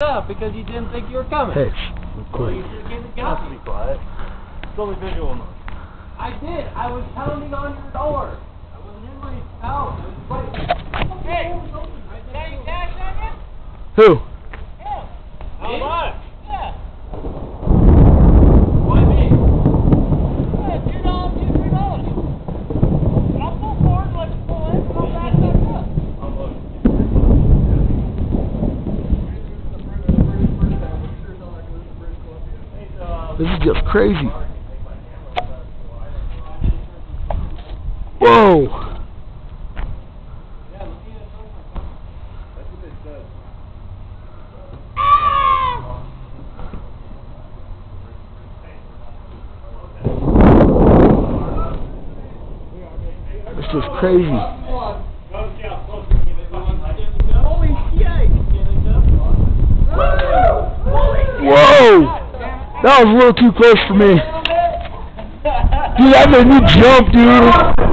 up because you didn't think you were coming. Hey, So you just gave it gas. Be quiet. It's only visual enough. I did. I was pounding on your door. I wasn't in my house. I was right. Hey, got any cash on you? who? Yeah. How much? Yeah. Why me? Yeah, $2, $3. I'll pull forward, let you pull in, and I'll back up. This is just crazy. Whoa! This is crazy. Whoa! That was a little too close for me. Dude, that made me jump, dude.